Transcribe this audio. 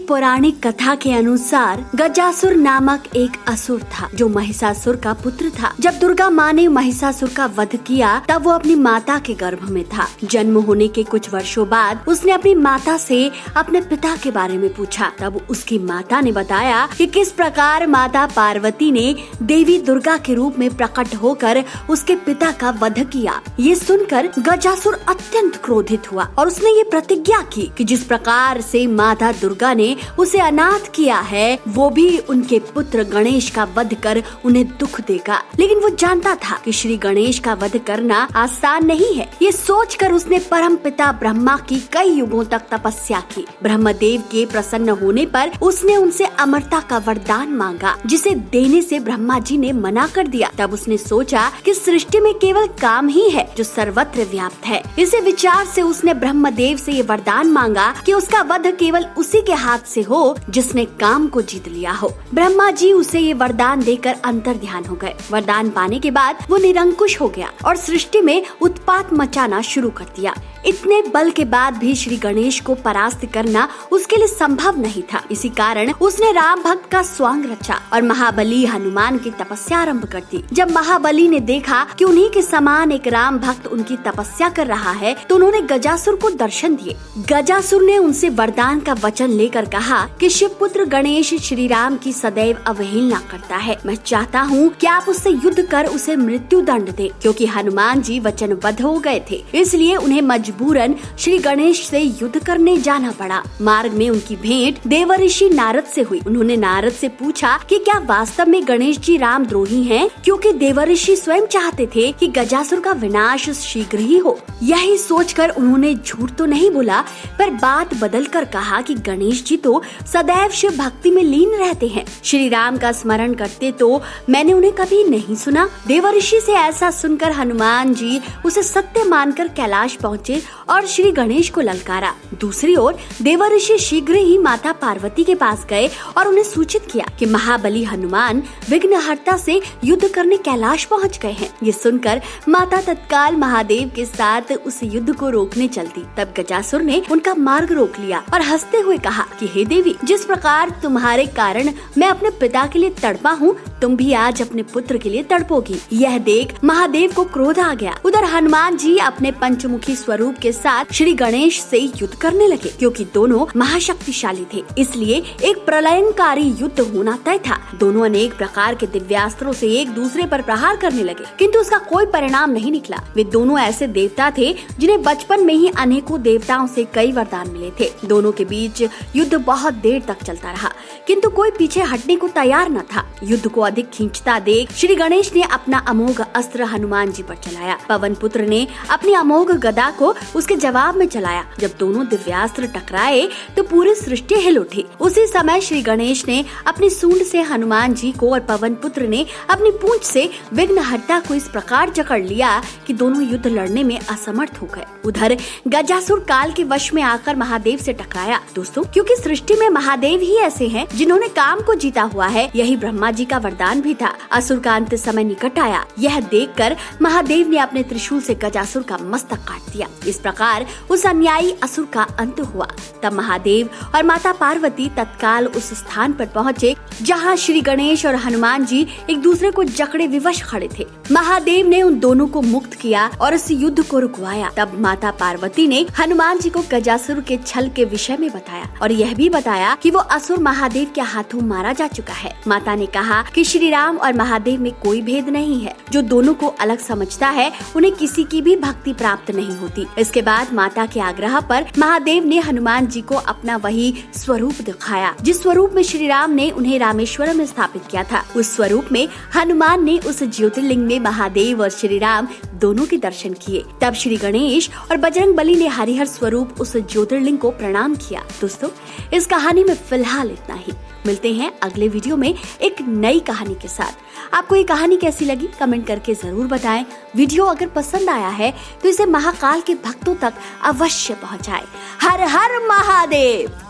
पौराणिक कथा के अनुसार गजासुर नामक एक असुर था जो महिषासुर का पुत्र था। जब दुर्गा माँ ने महिषासुर का वध किया तब वो अपनी माता के गर्भ में था। जन्म होने के कुछ वर्षों बाद उसने अपनी माता से अपने पिता के बारे में पूछा। तब उसकी माता ने बताया कि किस प्रकार माता पार्वती ने देवी दुर्गा के रूप में प्रकट होकर उसके पिता का वध किया। ये सुनकर गजासुर अत्यंत क्रोधित हुआ और उसने ये प्रतिज्ञा की कि जिस प्रकार से माता दुर्गा ने उसे अनाथ किया है वो भी उनके पुत्र गणेश का वध कर उन्हें दुख देगा। लेकिन वो जानता था कि श्री गणेश का वध करना आसान नहीं है। ये सोचकर उसने परम पिता ब्रह्मा की कई युगों तक तपस्या की। ब्रह्मदेव के प्रसन्न होने पर उसने उनसे अमरता का वरदान मांगा, जिसे देने से ब्रह्मा जी ने मना कर दिया। तब उसने सोचा कि सृष्टि में केवल काम ही है जो सर्वत्र व्याप्त है। इसी विचार से उसने ब्रह्मदेव से ये वरदान मांगा कि उसका वध केवल उसी के हाथ से हो जिसने काम को जीत लिया हो। ब्रह्मा जी उसे ये वरदान देकर अंतर ध्यान हो गए। वरदान पाने के बाद वो निरंकुश हो गया और सृष्टि में उत्पात मचाना शुरू कर दिया। इतने बल के बाद भी श्री गणेश को परास्त करना उसके लिए संभव नहीं था। इसी कारण उसने राम भक्त का स्वांग रचा और महाबली हनुमान की तपस्या आरंभ कर दी। जब महाबली ने देखा कि उन्हीं के समान एक राम भक्त उनकी तपस्या कर रहा है तो उन्होंने गजासुर को दर्शन दिए। गजासुर ने उनसे वरदान का वचन लेकर कहा कि शिव पुत्र गणेश श्री राम की सदैव अवहेलना करता है। मैं चाहता हूँ कि आप उससे युद्ध कर उसे मृत्यु दंड दें, क्योंकि हनुमान जी वचनबद्ध हो गए थे, इसलिए उन्हें मजबूरन श्री गणेश से युद्ध करने जाना पड़ा। मार्ग में उनकी भेंट देवर्षि नारद से हुई। उन्होंने नारद से पूछा कि क्या वास्तव में गणेश जी रामद्रोही हैं? क्योंकि देवर्षि स्वयं चाहते थे कि गजासुर का विनाश शीघ्र ही हो। यही सोचकर उन्होंने झूठ तो नहीं बोला, पर बात बदलकर कहा कि गणेश जी तो सदैव शिव भक्ति में लीन रहते हैं। श्री राम का स्मरण करते तो मैंने उन्हें कभी नहीं सुना। देवर्षि से ऐसा सुनकर हनुमान जी उसे सत्य मानकर कैलाश पहुँचे और श्री गणेश को ललकारा। दूसरी ओर देवर्षि शीघ्र ही माता पार्वती के पास गए और उन्हें सूचित किया कि महाबली हनुमान विघ्नहर्ता से युद्ध करने कैलाश पहुंच गए हैं। ये सुनकर माता तत्काल महादेव के साथ उस युद्ध को रोकने चल दी। तब गजासुर ने उनका मार्ग रोक लिया और हंसते हुए कहा कि हे देवी, जिस प्रकार तुम्हारे कारण मैं अपने पिता के लिए तड़पा हूँ, तुम भी आज अपने पुत्र के लिए तड़पोगी। यह देख महादेव को क्रोध आ गया। उधर हनुमान जी अपने पंचमुखी स्वरूप के साथ श्री गणेश से युद्ध करने लगे। क्योंकि दोनों महाशक्तिशाली थे, इसलिए एक प्रलयंकारी युद्ध होना तय था। दोनों अनेक प्रकार के दिव्यास्त्रों से एक दूसरे पर प्रहार करने लगे, किंतु उसका कोई परिणाम नहीं निकला। वे दोनों ऐसे देवता थे जिन्हें बचपन में ही अनेकों देवताओं से कई वरदान मिले थे। दोनों के बीच युद्ध बहुत देर तक चलता रहा, किंतु कोई पीछे हटने को तैयार न था। युद्ध को अधिक खींचता देख श्री गणेश ने अपना अमोघ अस्त्र हनुमान जी पर चलाया। पवन पुत्र ने अपनी अमोघ गदा को उसके जवाब में चलाया। जब दोनों दिव्यास्त्र टकराए तो पूरी सृष्टि हिल उठी। उसी समय श्री गणेश ने अपनी सूंड से हनुमान जी को और पवन पुत्र ने अपनी पूंछ से विघ्नहर्ता को इस प्रकार जकड़ लिया कि दोनों युद्ध लड़ने में असमर्थ हो गए। उधर गजासुर काल के वश में आकर महादेव से टकराया। दोस्तों, क्योंकि सृष्टि में महादेव ही ऐसे हैं जिन्होंने काम को जीता हुआ है, यही ब्रह्मा जी का वरदान भी था। असुर का अंत समय निकट आया। यह देखकर महादेव ने अपने त्रिशूल से गजासुर का मस्तक काट दिया। इस प्रकार उस अन्यायी असुर का अंत हुआ। तब महादेव और माता पार्वती तत्काल उस स्थान पर पहुँचे जहाँ श्री गणेश और हनुमान जी एक दूसरे को जकड़े विवश खड़े थे। महादेव ने उन दोनों को मुक्त किया और इस युद्ध को रुकवाया। तब माता पार्वती ने हनुमान जी को गजासुर के छल के विषय में बताया और यह भी बताया कि वो असुर महादेव के हाथों मारा जा चुका है। माता ने कहा कि श्री राम और महादेव में कोई भेद नहीं है। जो दोनों को अलग समझता है उन्हें किसी की भी भक्ति प्राप्त नहीं होती। इसके बाद माता के आग्रह पर महादेव ने हनुमान जी को अपना वही स्वरूप दिखाया जिस स्वरूप में श्री राम ने उन्हें रामेश्वरम में स्थापित किया था। उस स्वरूप में हनुमान ने उस ज्योतिर्लिंग में महादेव और श्री राम दोनों के दर्शन किए। तब श्री गणेश और बजरंगबली ने हरिहर स्वरूप उस ज्योतिर्लिंग को प्रणाम किया। दोस्तों, इस कहानी में फिलहाल इतना ही। मिलते हैं अगले वीडियो में एक नई कहानी के साथ। आपको ये कहानी कैसी लगी कमेंट करके जरूर बताएं। वीडियो अगर पसंद आया है तो इसे महाकाल के भक्तों तक अवश्य पहुंचाएं। हर हर महादेव।